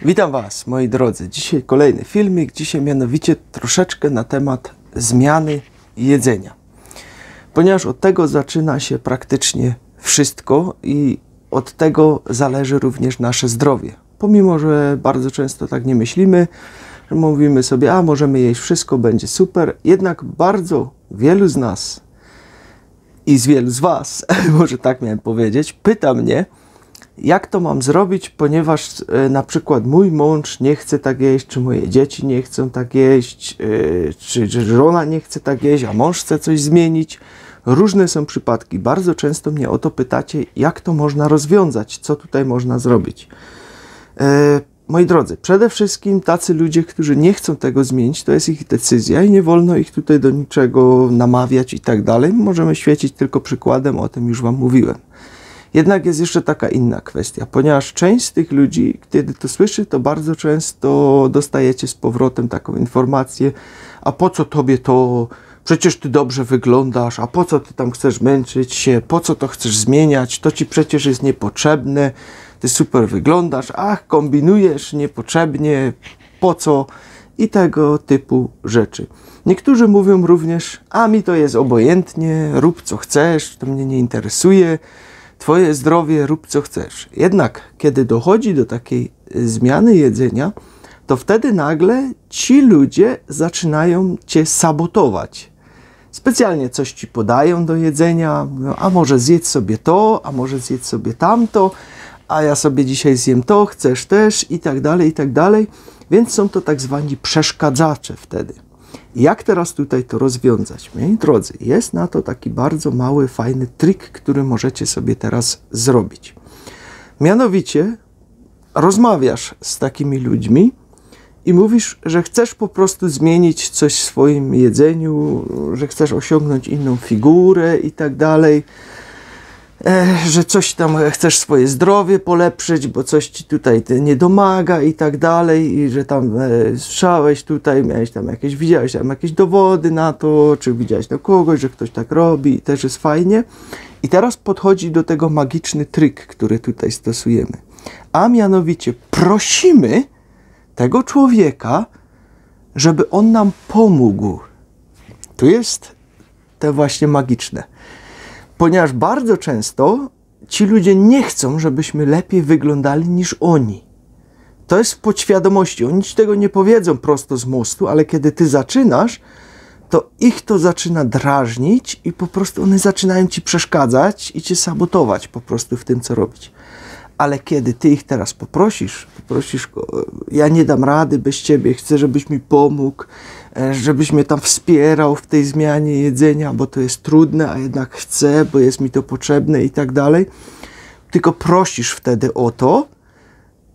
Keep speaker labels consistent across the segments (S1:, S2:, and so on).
S1: Witam Was, moi drodzy. Dzisiaj kolejny filmik, dzisiaj mianowicie troszeczkę na temat zmiany jedzenia. Ponieważ od tego zaczyna się praktycznie wszystko i od tego zależy również nasze zdrowie. Pomimo, że bardzo często tak nie myślimy, że mówimy sobie, a możemy jeść wszystko, będzie super, jednak bardzo wielu z nas i z wielu z Was, może tak miałem powiedzieć, pyta mnie, jak to mam zrobić, ponieważ na przykład mój mąż nie chce tak jeść, czy moje dzieci nie chcą tak jeść, czy żona nie chce tak jeść, a mąż chce coś zmienić. Różne są przypadki. Bardzo często mnie o to pytacie, jak to można rozwiązać, co tutaj można zrobić. Moi drodzy, przede wszystkim tacy ludzie, którzy nie chcą tego zmienić, to jest ich decyzja i nie wolno ich tutaj do niczego namawiać i tak dalej. Możemy świecić tylko przykładem, o tym już Wam mówiłem. Jednak jest jeszcze taka inna kwestia, ponieważ część z tych ludzi, kiedy to słyszy, to bardzo często dostajecie z powrotem taką informację, a po co tobie to, przecież ty dobrze wyglądasz, a po co ty tam chcesz męczyć się, po co to chcesz zmieniać, to ci przecież jest niepotrzebne, ty super wyglądasz, ach, kombinujesz niepotrzebnie, po co i tego typu rzeczy. Niektórzy mówią również, a mi to jest obojętnie, rób co chcesz, to mnie nie interesuje, twoje zdrowie, rób co chcesz. Jednak kiedy dochodzi do takiej zmiany jedzenia, to wtedy nagle ci ludzie zaczynają cię sabotować. Specjalnie coś ci podają do jedzenia, mówią, a może zjedz sobie to, a może zjedz sobie tamto, a ja sobie dzisiaj zjem to, chcesz też i tak dalej, i tak dalej. Więc są to tak zwani przeszkadzacze wtedy. Jak teraz tutaj to rozwiązać? Moi drodzy, jest na to taki bardzo mały, fajny trik, który możecie sobie teraz zrobić. Mianowicie rozmawiasz z takimi ludźmi i mówisz, że chcesz po prostu zmienić coś w swoim jedzeniu, że chcesz osiągnąć inną figurę i tak dalej, że coś tam chcesz swoje zdrowie polepszyć, bo coś ci tutaj nie domaga i tak dalej, i że tam słyszałeś tutaj, miałeś tam jakieś, widziałeś tam jakieś dowody na to, czy widziałeś na kogoś, że ktoś tak robi i też jest fajnie. I teraz podchodzi do tego magiczny trik, który tutaj stosujemy. A mianowicie prosimy tego człowieka, żeby on nam pomógł. Tu jest te właśnie magiczne. Ponieważ bardzo często ci ludzie nie chcą, żebyśmy lepiej wyglądali niż oni. To jest w podświadomości. Oni ci tego nie powiedzą prosto z mostu, ale kiedy ty zaczynasz, to ich to zaczyna drażnić i po prostu one zaczynają ci przeszkadzać i cię sabotować po prostu w tym, co robić. Ale kiedy ty ich teraz poprosisz go, ja nie dam rady bez ciebie, chcę, żebyś mi pomógł, żebyś mnie tam wspierał w tej zmianie jedzenia, bo to jest trudne, a jednak chcę, bo jest mi to potrzebne i tak dalej. Tylko prosisz wtedy o to,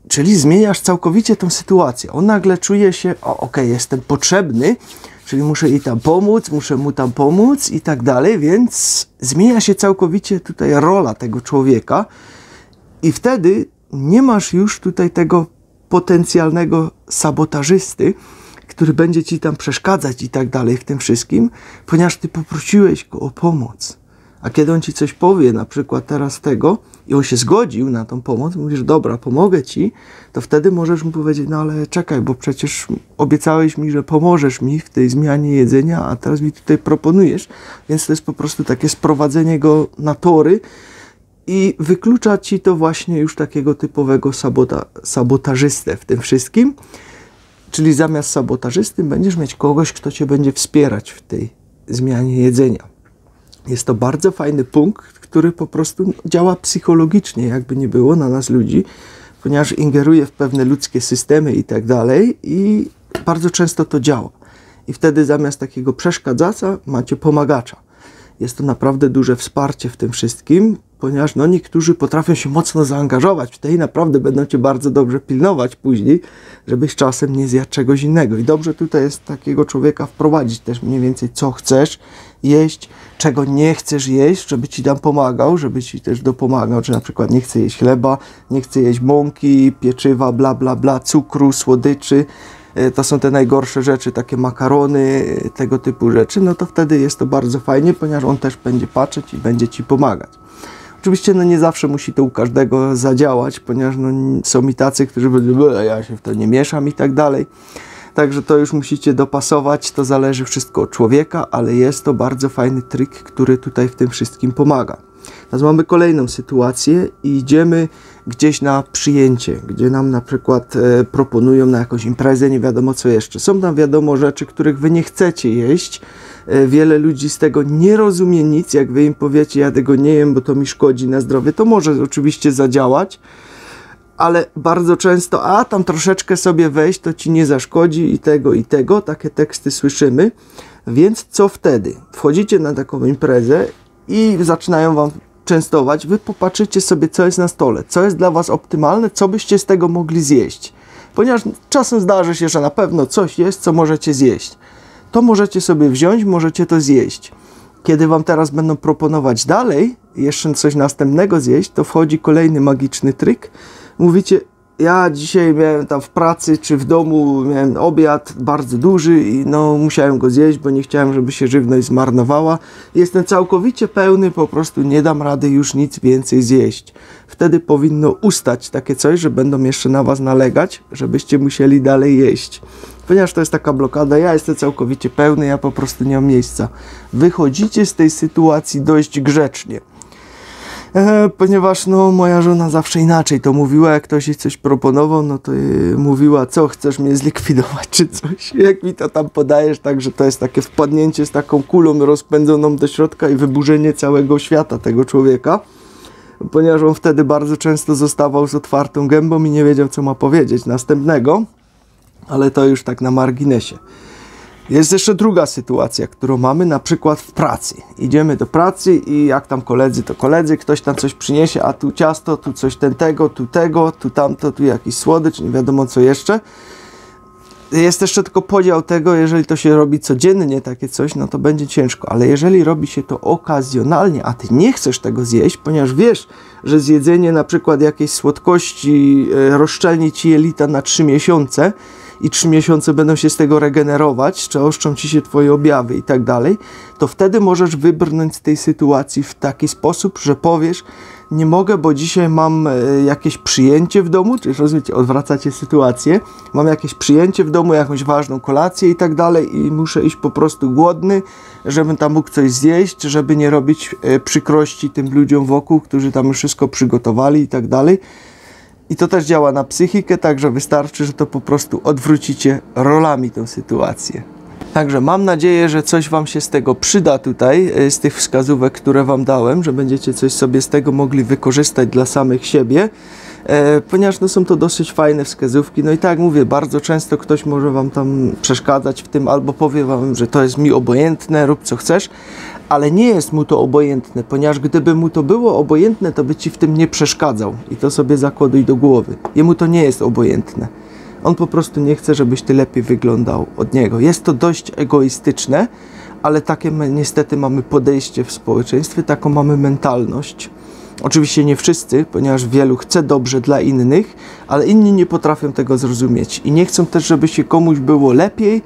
S1: czyli zmieniasz całkowicie tą sytuację. On nagle czuje się, okej, jestem potrzebny, czyli muszę jej tam pomóc, muszę mu tam pomóc i tak dalej, więc zmienia się całkowicie tutaj rola tego człowieka i wtedy nie masz już tutaj tego potencjalnego sabotażysty, który będzie ci tam przeszkadzać i tak dalej w tym wszystkim, ponieważ ty poprosiłeś go o pomoc. A kiedy on ci coś powie, na przykład teraz tego, i on się zgodził na tą pomoc, mówisz, dobra, pomogę ci, to wtedy możesz mu powiedzieć, no ale czekaj, bo przecież obiecałeś mi, że pomożesz mi w tej zmianie jedzenia, a teraz mi tutaj proponujesz, więc to jest po prostu takie sprowadzenie go na tory i wyklucza ci to właśnie już takiego typowego sabotażystę w tym wszystkim. Czyli zamiast sabotażysty będziesz mieć kogoś, kto cię będzie wspierać w tej zmianie jedzenia. Jest to bardzo fajny punkt, który po prostu działa psychologicznie, jakby nie było, na nas ludzi, ponieważ ingeruje w pewne ludzkie systemy i tak dalej i bardzo często to działa. I wtedy zamiast takiego przeszkadzacza macie pomagacza. Jest to naprawdę duże wsparcie w tym wszystkim, ponieważ no, niektórzy potrafią się mocno zaangażować w to i naprawdę będą cię bardzo dobrze pilnować później, żebyś czasem nie zjadł czegoś innego. I dobrze tutaj jest takiego człowieka wprowadzić też mniej więcej, co chcesz jeść, czego nie chcesz jeść, żeby ci tam pomagał, żeby ci też dopomagał, że na przykład nie chce jeść chleba, nie chce jeść mąki, pieczywa, bla, bla, bla, cukru, słodyczy. To są te najgorsze rzeczy, takie makarony, tego typu rzeczy, no to wtedy jest to bardzo fajnie, ponieważ on też będzie patrzeć i będzie ci pomagać. Oczywiście no nie zawsze musi to u każdego zadziałać, ponieważ no, są i tacy, którzy będą, ja się w to nie mieszam i tak dalej. Także to już musicie dopasować, to zależy wszystko od człowieka, ale jest to bardzo fajny trik, który tutaj w tym wszystkim pomaga. Teraz mamy kolejną sytuację i idziemy gdzieś na przyjęcie, gdzie nam na przykład proponują na jakąś imprezę, nie wiadomo co jeszcze. Są tam wiadomo rzeczy, których wy nie chcecie jeść. Wiele ludzi z tego nie rozumie nic, jak wy im powiecie, ja tego nie jem, bo to mi szkodzi na zdrowie. To może oczywiście zadziałać, ale bardzo często, a tam troszeczkę sobie wejść, to ci nie zaszkodzi i tego, takie teksty słyszymy. Więc co wtedy? Wchodzicie na taką imprezę i zaczynają wam częstować, wy popatrzycie sobie, co jest na stole, co jest dla was optymalne, co byście z tego mogli zjeść. Ponieważ czasem zdarzy się, że na pewno coś jest, co możecie zjeść. To możecie sobie wziąć, możecie to zjeść. Kiedy wam teraz będą proponować dalej, jeszcze coś następnego zjeść, to wchodzi kolejny magiczny trik. Mówicie, ja dzisiaj miałem tam w pracy czy w domu, miałem obiad bardzo duży i no musiałem go zjeść, bo nie chciałem, żeby się żywność zmarnowała. Jestem całkowicie pełny, po prostu nie dam rady już nic więcej zjeść. Wtedy powinno ustać takie coś, że będą jeszcze na was nalegać, żebyście musieli dalej jeść. Ponieważ to jest taka blokada, ja jestem całkowicie pełny, ja po prostu nie mam miejsca. Wychodzicie z tej sytuacji dość grzecznie. Ponieważ no moja żona zawsze inaczej to mówiła, jak ktoś jej coś proponował, no to mówiła, co chcesz mnie zlikwidować czy coś, jak mi to tam podajesz, także to jest takie wpadnięcie z taką kulą rozpędzoną do środka i wyburzenie całego świata tego człowieka, ponieważ on wtedy bardzo często zostawał z otwartą gębą i nie wiedział, co ma powiedzieć następnego, ale to już tak na marginesie. Jest jeszcze druga sytuacja, którą mamy na przykład w pracy. Idziemy do pracy i jak tam koledzy, to koledzy, ktoś tam coś przyniesie, a tu ciasto, tu coś tego, tu tamto, tu jakiś słodycz, nie wiadomo co jeszcze. Jest jeszcze tylko podział tego, jeżeli to się robi codziennie takie coś, no to będzie ciężko, ale jeżeli robi się to okazjonalnie, a ty nie chcesz tego zjeść, ponieważ wiesz, że zjedzenie na przykład jakiejś słodkości rozszczelni ci jelita na 3 miesiące, i 3 miesiące będą się z tego regenerować, czy oszczą ci się twoje objawy i tak dalej, to wtedy możesz wybrnąć z tej sytuacji w taki sposób, że powiesz, nie mogę, bo dzisiaj mam jakieś przyjęcie w domu, czyli rozumiecie, odwracacie sytuację, mam jakieś przyjęcie w domu, jakąś ważną kolację i tak dalej i muszę iść po prostu głodny, żebym tam mógł coś zjeść, żeby nie robić przykrości tym ludziom wokół, którzy tam już wszystko przygotowali i tak dalej. I to też działa na psychikę, także wystarczy, że to po prostu odwrócicie rolami tę sytuację. Także mam nadzieję, że coś wam się z tego przyda tutaj, z tych wskazówek, które wam dałem, że będziecie coś sobie z tego mogli wykorzystać dla samych siebie, ponieważ no, są to dosyć fajne wskazówki. No i tak mówię, bardzo często ktoś może wam tam przeszkadzać w tym, albo powie wam, że to jest mi obojętne, rób co chcesz, ale nie jest mu to obojętne, ponieważ gdyby mu to było obojętne, to by ci w tym nie przeszkadzał i to sobie zakładuj do głowy. Jemu to nie jest obojętne. On po prostu nie chce, żebyś ty lepiej wyglądał od niego. Jest to dość egoistyczne, ale takie niestety mamy podejście w społeczeństwie, taką mamy mentalność. Oczywiście nie wszyscy, ponieważ wielu chce dobrze dla innych, ale inni nie potrafią tego zrozumieć i nie chcą też, żeby się komuś było lepiej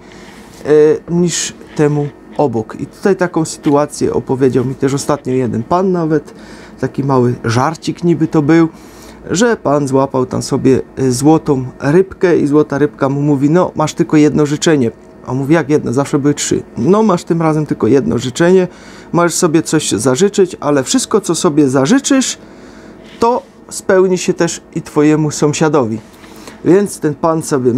S1: niż temu obok. I tutaj taką sytuację opowiedział mi też ostatnio jeden pan nawet, taki mały żarcik niby to był, że pan złapał tam sobie złotą rybkę i złota rybka mu mówi, no masz tylko jedno życzenie. A on mówi, jak jedno? Zawsze były 3. No masz tym razem tylko jedno życzenie, możesz sobie coś zażyczyć, ale wszystko co sobie zażyczysz, to spełni się też i twojemu sąsiadowi. Więc ten pan sobie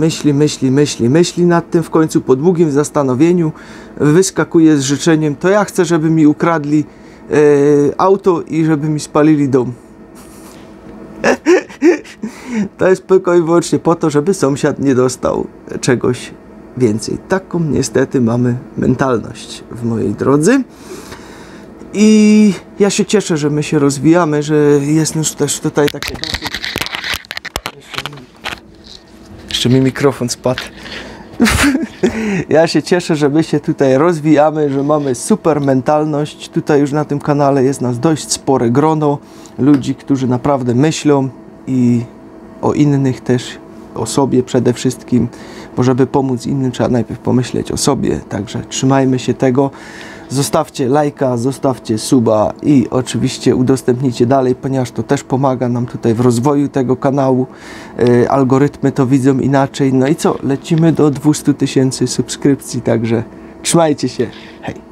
S1: myśli nad tym, w końcu po długim zastanowieniu wyskakuje z życzeniem, to ja chcę, żeby mi ukradli auto i żeby mi spalili dom. To jest tylko i wyłącznie po to, żeby sąsiad nie dostał czegoś więcej. Taką niestety mamy mentalność w mojej drodze. I ja się cieszę, że my się rozwijamy, że jest już też tutaj takie dosyć... Jeszcze mi mikrofon spadł. Ja się cieszę, że my się tutaj rozwijamy, że mamy super mentalność. Tutaj już na tym kanale jest nas dość spore grono ludzi, którzy naprawdę myślą i o innych też, o sobie przede wszystkim, bo żeby pomóc innym trzeba najpierw pomyśleć o sobie, także trzymajmy się tego, Zostawcie lajka, zostawcie suba i oczywiście udostępnijcie dalej, ponieważ to też pomaga nam tutaj w rozwoju tego kanału. Algorytmy to widzą inaczej. No i co? Lecimy do 200 000 subskrypcji, także trzymajcie się. Hej!